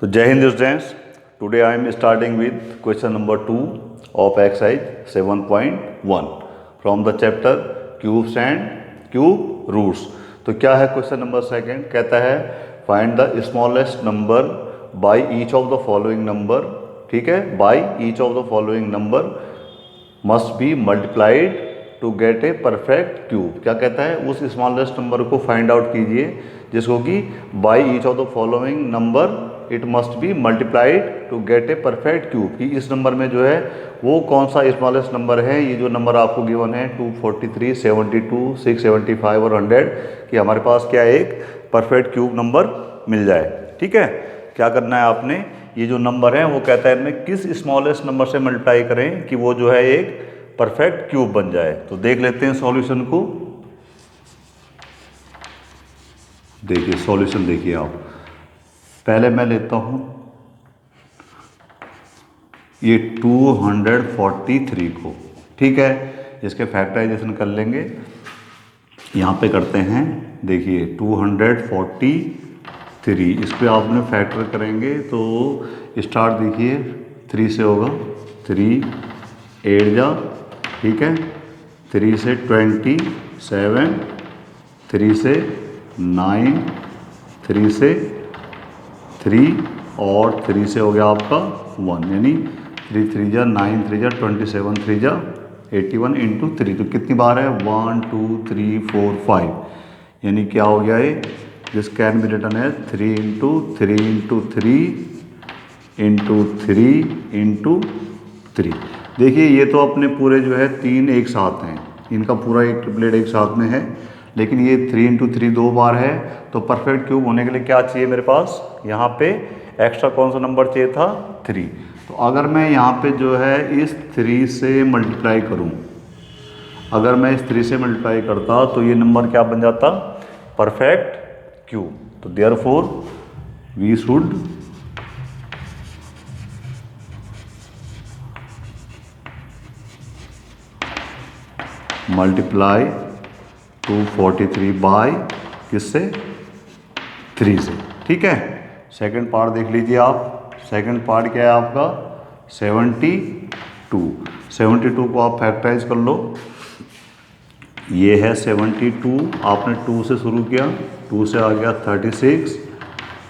तो जय हिंद students, today I am starting with question number 2 of exercise 7.1 from the chapter cubes and cube roots. तो क्या है क्वेश्चन नंबर सेकंड, कहता है find the smallest number by each of the following number. ठीक है, by each of the following number must be multiplied to get a perfect cube. क्या कहता है, उस स्मॉलेस्ट नंबर को फाइंड आउट कीजिए जिसको कि by each of the following number it must be multiplied to get a perfect cube. कि इस नंबर में जो है वो कौन सा स्मॉलेस्ट नंबर है। ये जो नंबर आपको गिवन है 243, 72, 675 और 100 कि हमारे पास क्या एक परफेक्ट क्यूब नंबर मिल जाए। ठीक है, क्या करना है आपने, ये जो नंबर है वो कहता है इनमें किस स्मॉलेस्ट नंबर से मल्टीप्लाई करें कि वो जो है एक परफेक्ट क्यूब बन जाए। तो देख लेते हैं सॉल्यूशन को। देखिए सॉल्यूशन देखिए आप, पहले मैं लेता हूं ये 243 को। ठीक है, इसके फैक्टराइजेशन कर लेंगे, यहाँ पे करते हैं। देखिए 243 इस पर आपने फैक्टर करेंगे तो स्टार्ट देखिए 3 से होगा, 3 8 जा। ठीक है, 3 से 27, 3 से 9, 3 से 3 और 3 से हो गया आपका 1, यानी 3 3 जा 9, 3 जा 27, 3 जा 81 इंटू 3। तो कितनी बार है, 1 2 3 4 5, यानी क्या हो गया है, दिस कैन बी रिटन है 3 इंटू 3 इंटू 3 इंटू 3 इंटू 3। देखिए ये तो अपने पूरे जो है 3 एक साथ हैं, इनका पूरा एक ट्रिपलेट एक साथ में है, लेकिन ये 3 इंटू 3 दो बार है। तो परफेक्ट क्यूब होने के लिए क्या चाहिए मेरे पास, यहाँ पे एक्स्ट्रा कौन सा नंबर चाहिए था, 3। तो अगर मैं यहाँ पे जो है इस 3 से मल्टीप्लाई करूँ, अगर मैं इस 3 से मल्टीप्लाई करता तो ये नंबर क्या बन जाता, परफेक्ट क्यूब। तो therefore we should multiply 243 by किससे, 3 से। ठीक है, सेकंड पार्ट देख लीजिए आप। सेकंड पार्ट क्या है आपका, 72 को आप फैक्टराइज कर लो। ये है 72, आपने 2 से शुरू किया, 2 से आ गया 36,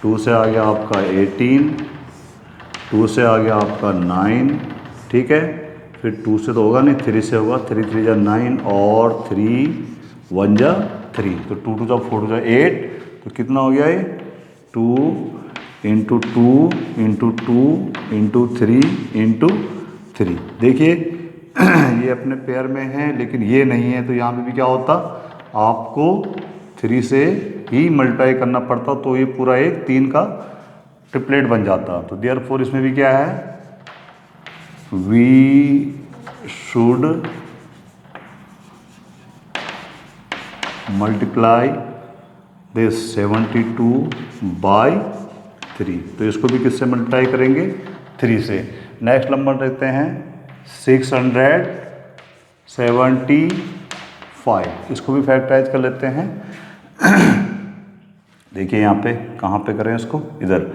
2 से आ गया आपका 18, 2 से आ गया आपका 9। ठीक है, फिर 2 से तो होगा नहीं, 3 से होगा, 3 3 जा 9 और 3 1 जा 3, तो 2 2 जा 4 2 जा 8। तो कितना हो गया ये, 2 इंटू 2 इंटू 2 इंटू 3 इंटू 3। देखिए ये अपने पेयर में है लेकिन ये नहीं है, तो यहाँ पे भी क्या होता, आपको 3 से ही मल्टीप्लाई करना पड़ता, तो ये पूरा एक 3 का ट्रिपलेट बन जाता। तो देयरफॉर इसमें भी क्या है, we should multiply this 72 by 3। तो इसको भी किससे मल्टीप्लाई करेंगे, 3 से। नेक्स्ट नंबर देखते हैं 675, इसको भी फैक्टराइज कर लेते हैं। देखिए यहाँ पे कहाँ पे करें इसको, इधर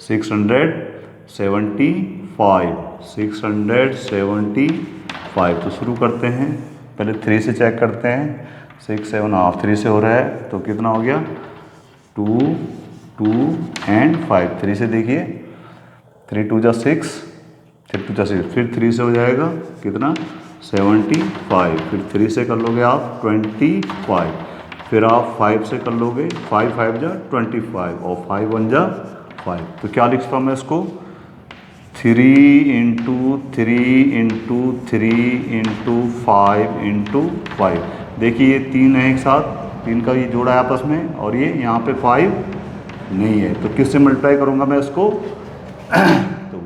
675। तो शुरू करते हैं, पहले 3 से चेक करते हैं, 6 7 हाफ 3 से हो रहा है, तो कितना हो गया 2 2 एंड 5। 3 से देखिए 3 2 जा 6, 3 2 जा 6, फिर 3 से हो जाएगा कितना 75, फिर 3 से कर लोगे आप 25, फिर आप 5 से कर लोगे, 5 5 जा 25 और 5 1 जा 5। तो क्या लिखता हूँ मैं इसको, 3 इंटू 3 इंटू 3 इंटू 5 इंटू 5। देखिए ये 3 है एक साथ, 3 का ये जोड़ा है आपस में, और ये यहाँ पे 5 नहीं है, तो किससे मल्टीप्लाई करूँगा मैं इसको तो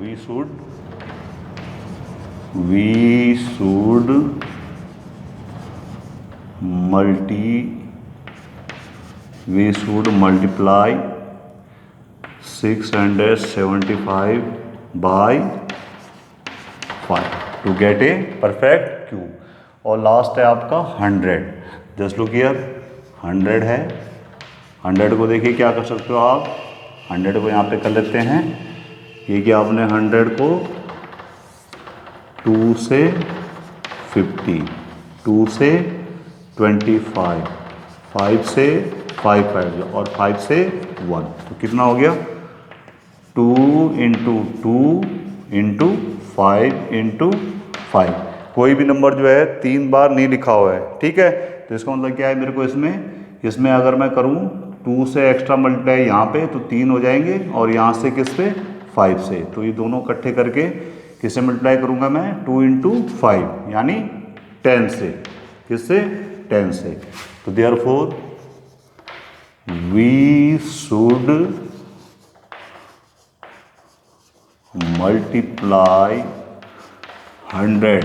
we should multiply 675 by 5 to get a perfect cube. और लास्ट है आपका 100। जस्ट लुक हियर, 100 है, 100 को देखिए क्या कर सकते हो आप, 100 को यहाँ पे कर लेते हैं ये कि आपने 100 को 2 से 50, 2 से 25, 5 से 5 और 5 से 1, तो कितना हो गया 2 इंटू 2 इंटू 5 इंटू 5। कोई भी नंबर जो है 3 बार नहीं लिखा हुआ है, ठीक है। तो इसका मतलब क्या है, मेरे को इसमें अगर मैं करूँ 2 से एक्स्ट्रा मल्टीप्लाई यहाँ पे तो 3 हो जाएंगे, और यहाँ से किस पे 5 से, तो ये दोनों इकट्ठे करके किससे मल्टीप्लाई करूँगा मैं 2 इंटू 5 यानी 10 से, किससे 10 से। तो therefore we should multiply 100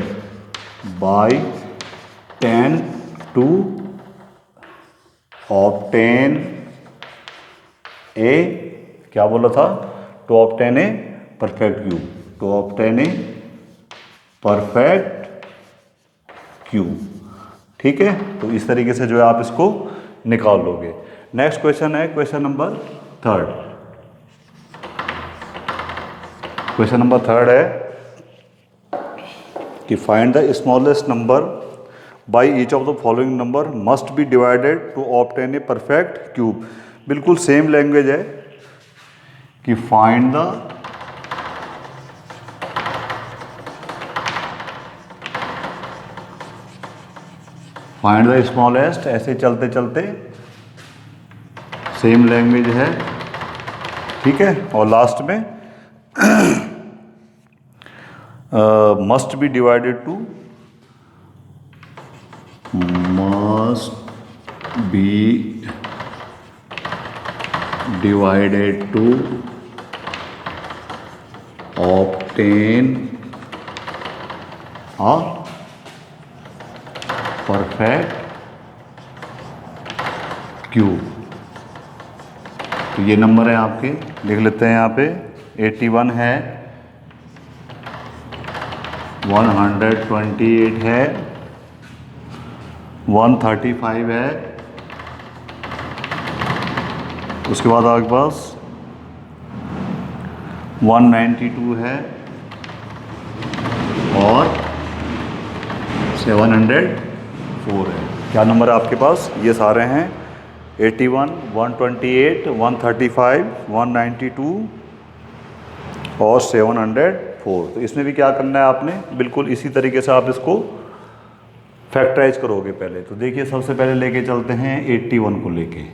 by 10 to obtain a, क्या बोला था, to obtain a perfect cube, to obtain a perfect cube, ठीक है। तो इस तरीके से जो है आप इसको निकाल लोगे। नेक्स्ट क्वेश्चन है क्वेश्चन नंबर 3। क्वेश्चन नंबर 3 है कि find the smallest number by each of the following number must be divided to obtain a perfect cube. बिल्कुल सेम लैंग्वेज है कि फाइंड द स्मॉलेस्ट, ऐसे चलते चलते सेम लैंग्वेज है, ठीक है। और लास्ट में must be divided to, must be divided to obtain a perfect cube. तो ये नंबर है आपके, लिख लेते हैं यहाँ पे 81 है, 128 है, 135 है, उसके बाद आपके पास 192 है और 704 है। क्या नंबर है आपके पास, ये सारे हैं 81, 128, 135, 192 और 704। तो इसमें भी क्या करना है आपने, बिल्कुल इसी तरीके से आप इसको फैक्टराइज करोगे पहले। तो देखिए सबसे पहले लेके चलते हैं 81 को लेके।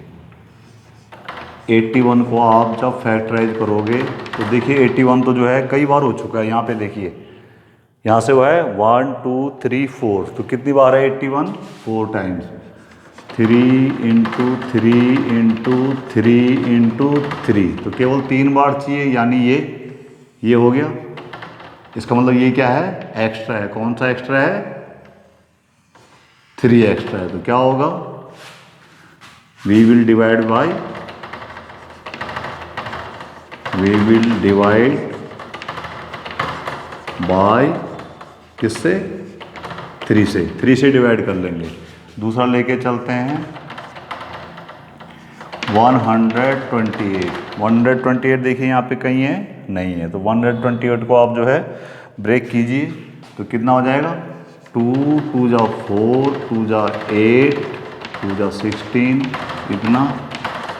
81 को आप जब फैक्टराइज करोगे तो देखिए 81 तो जो है कई बार हो चुका है। यहाँ पे देखिए, यहाँ से वो है 1 2 3 4, तो कितनी बार है 81, 4 टाइम्स। 3 इंटू 3 इंटू 3 इंटू 3, तो केवल 3 बार चाहिए, यानी ये हो गया। इसका मतलब ये क्या है, एक्स्ट्रा है। कौन सा एक्स्ट्रा है, 3 एक्स्ट्रा है। तो क्या होगा, वी विल डिवाइड बाय किससे, 3 से डिवाइड कर लेंगे। दूसरा लेके चलते हैं 128। देखिए यहाँ पे कहीं है, नहीं है, तो 128 को आप जो है ब्रेक कीजिए, तो कितना हो जाएगा 2 2 जा 4, 2 जा 8, 2 जा 16,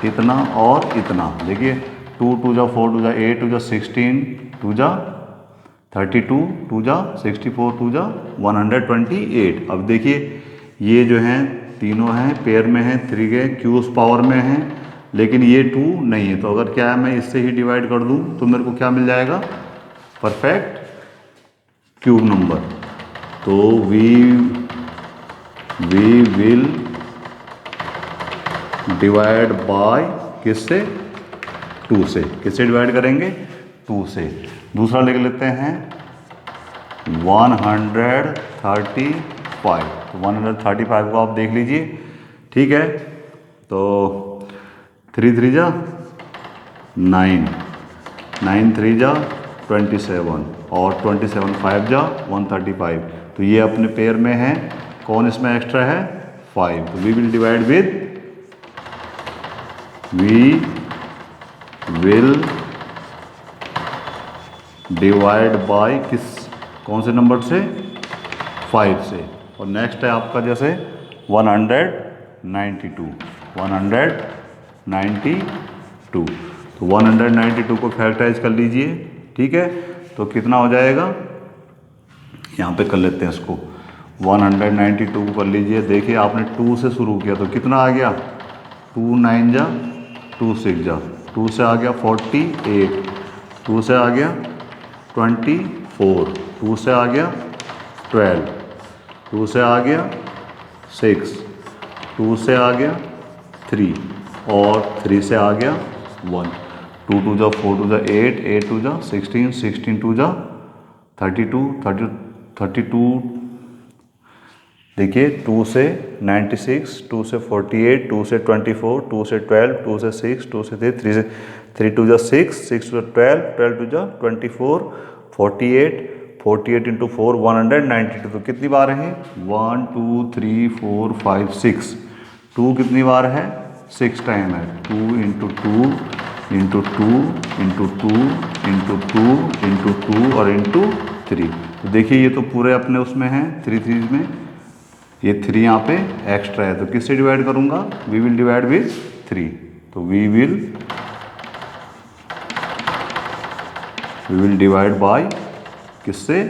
इतना और इतना। देखिए 2 2 जा 4, 2 जा 8, 2 जा 16, 2 जा 32, 2 जा 64, 2 जा 128। अब देखिए ये जो हैं तीनों हैं पेयर में हैं, 3 के क्यूब्स पावर में हैं, लेकिन ये 2 नहीं है। तो अगर क्या है, मैं इससे ही डिवाइड कर दूं तो मेरे को क्या मिल जाएगा, परफेक्ट क्यूब नंबर। तो वी विल डिवाइड बाय किससे, 2 से। किससे डिवाइड करेंगे, 2 से। दूसरा लिख लेते हैं 135। तो 135 को आप देख लीजिए, ठीक है। तो 3 3 जा 9, 9 3 जा 27 और 27 5 जा 135। तो ये अपने पेयर में है, कौन इसमें एक्स्ट्रा है, 5। तो वी विल डिवाइड बाय कौन से नंबर से, 5 से। और नेक्स्ट है आपका जैसे 192, 192, तो 192 को फैक्टराइज कर लीजिए, ठीक है। तो कितना हो जाएगा, यहाँ पे कर लेते हैं इसको, 192 को कर लीजिए। देखिए आपने 2 से शुरू किया तो कितना आ गया, 2 9 जा 2 6 जा, 2 से आ गया 48, 2 से आ गया 24, 2 से आ गया 12, 2 से आ गया 6, 2 से आ गया 3 और 3 से आ गया 1, 2 2 जा 4 2 जा 8, 8 2 जा 16, 16 2 जा 32, 32 देखिए 2 से 96, 2 से 48, 2 से 24, 2 से 12, 2 से 6, 2 से 3 से 3 2 जा 6, 6 2 जा 12, 12 2 जा 24, 48, 48 इंटू 4 192। तो कितनी बार है, 1 2 3 4 5 6, 2 कितनी बार है, 6 टाइम है, 2 into 2 into 2 into 2 into 2 into 2 और इंटू 3। तो देखिए ये तो पूरे अपने उसमें हैं 3 3 में, ये 3 यहाँ पे एक्स्ट्रा है, तो किससे डिवाइड करूँगा, वी विल डिवाइड विथ 3, तो वी विल डिवाइड बाय किससे,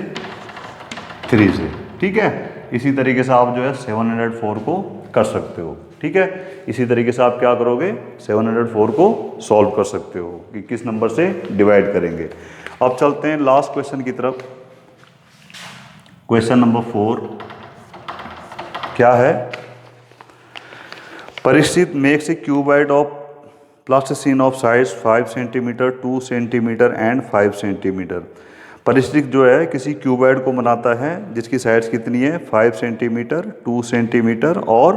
3 से, ठीक है। इसी तरीके से आप जो है 704 को कर सकते हो, ठीक है। इसी तरीके से आप क्या करोगे, 704 को सॉल्व कर सकते हो कि किस नंबर से डिवाइड करेंगे। अब चलते हैं लास्ट क्वेश्चन की तरफ। क्वेश्चन नंबर 4 क्या है, Parikshit makes a cuboid of plasticine of size 5 centimetre, 2 centimetre and 5 centimetre. Parikshit जो है किसी क्यूबॉइड को बनाता है जिसकी साइज कितनी है, 5 सेंटीमीटर, 2 सेंटीमीटर और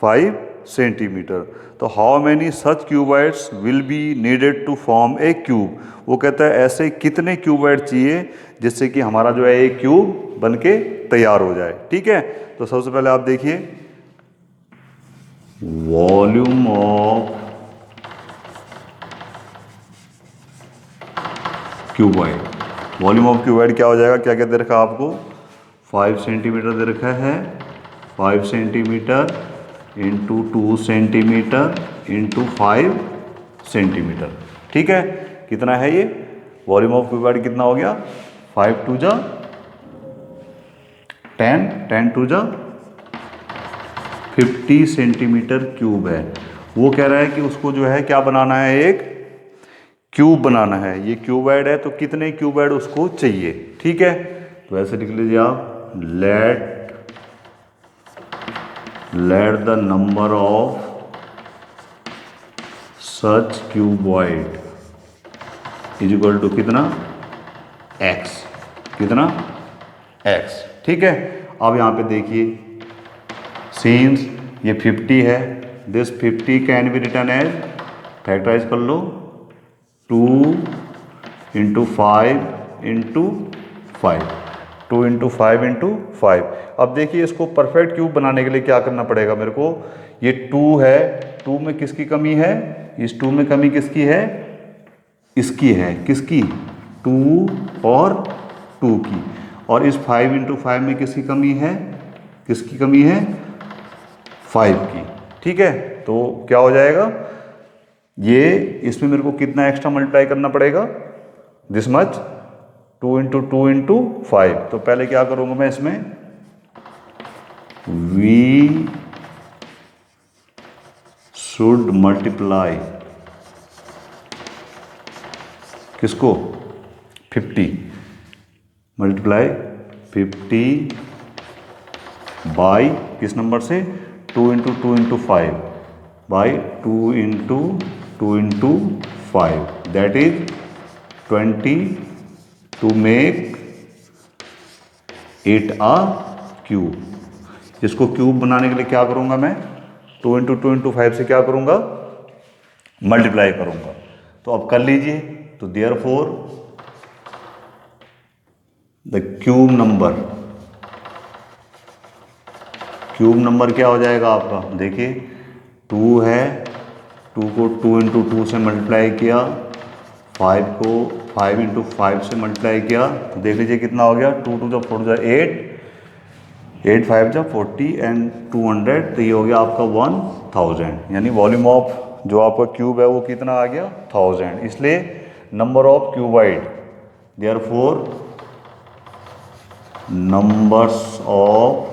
5 सेंटीमीटर। तो how many such cuboids will be needed to form a cube. वो कहता है ऐसे कितने क्यूबॉइड चाहिए जिससे कि हमारा जो है एक क्यूब बन के तैयार हो जाए, ठीक है। तो सबसे पहले आप देखिए volume of cuboid, volume of cuboid क्या हो जाएगा, क्या क्या दे रखा आपको, 5 सेंटीमीटर दे रखा है, 5 centimetre into 2 centimetre into 5 centimetre, ठीक है। कितना है ये वॉल्यूम ऑफ क्यूबॉइड, कितना हो गया, 5 2 जा 10, 10 2 जा 50 सेंटीमीटर क्यूब है। वो कह रहा है कि उसको जो है क्या बनाना है, एक क्यूब बनाना है। ये क्यूबॉइड है तो कितने क्यूबॉइड उसको चाहिए, ठीक है। तो ऐसे लिख लीजिए आप, let the number of such cuboid is equal to कितना, x, कितना x, ठीक है। अब यहाँ पे देखिए सिंस ये 50 है, this 50 can be written as, factorise कर लो, 2 इंटू 5 इंटू 5, 2 इंटू 5 इंटू 5। अब देखिए इसको परफेक्ट क्यूब बनाने के लिए क्या करना पड़ेगा मेरे को, ये 2 है, 2 में किसकी कमी है, इस 2 में कमी किसकी है, इसकी है, किसकी, 2 और 2 की। और इस 5 इंटू 5 में किसकी कमी है, किसकी कमी है, 5 की, ठीक है। तो क्या हो जाएगा, ये इसमें मेरे को कितना एक्स्ट्रा मल्टीप्लाई करना पड़ेगा, दिस मच, 2 इंटू 2 इंटू 5। तो पहले क्या करूँगा मैं इसमें, वी शुड मल्टीप्लाई किसको, 50, मल्टीप्लाई 50 बाई किस नंबर से, 2 into 2 into 5 by 2 into 2 into 5, that is 20 to make it a cube. इसको क्यूब बनाने के लिए क्या करूंगा मैं, 2 इंटू 2 इंटू 5 से क्या करूंगा, मल्टीप्लाई करूंगा। तो अब कर लीजिए, तो देयरफॉर द क्यूब नंबर क्या हो जाएगा आपका, देखिए 2 है, 2 को 2 इंटू 2 से मल्टीप्लाई किया, 5 को 5 इंटू 5 से मल्टीप्लाई किया तो देख लीजिए कितना हो गया, 2 टू 4 जा 8, 8 5 जा 40 एंड 200, तो ये हो गया आपका 1000। यानी वॉल्यूम ऑफ जो आपका क्यूब है वो कितना आ गया 1000। इसलिए number of cuboid, therefore numbers of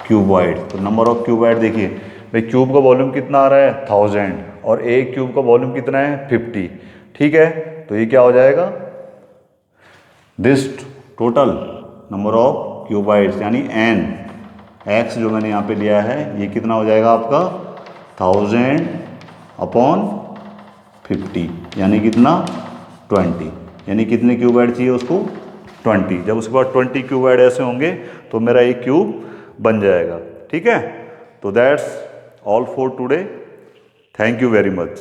cuboid, तो नंबर ऑफ क्यूबाइड देखिए भाई क्यूब का वॉल्यूम कितना आ रहा है 1000 और एक क्यूब का वॉल्यूम कितना है 50, ठीक है। तो ये क्या हो जाएगा, दिस टोटल नंबर ऑफ क्यूबाइड्स यानी n x जो मैंने यहाँ पे लिया है ये कितना हो जाएगा आपका 1000 अपॉन 50 यानी कितना 20, यानी कितने क्यूबाइड चाहिए उसको 20। जब उसके बाद 20 क्यूबाइड ऐसे होंगे तो मेरा एक क्यूब बन जाएगा, ठीक है। तो that's all for today, thank you very much.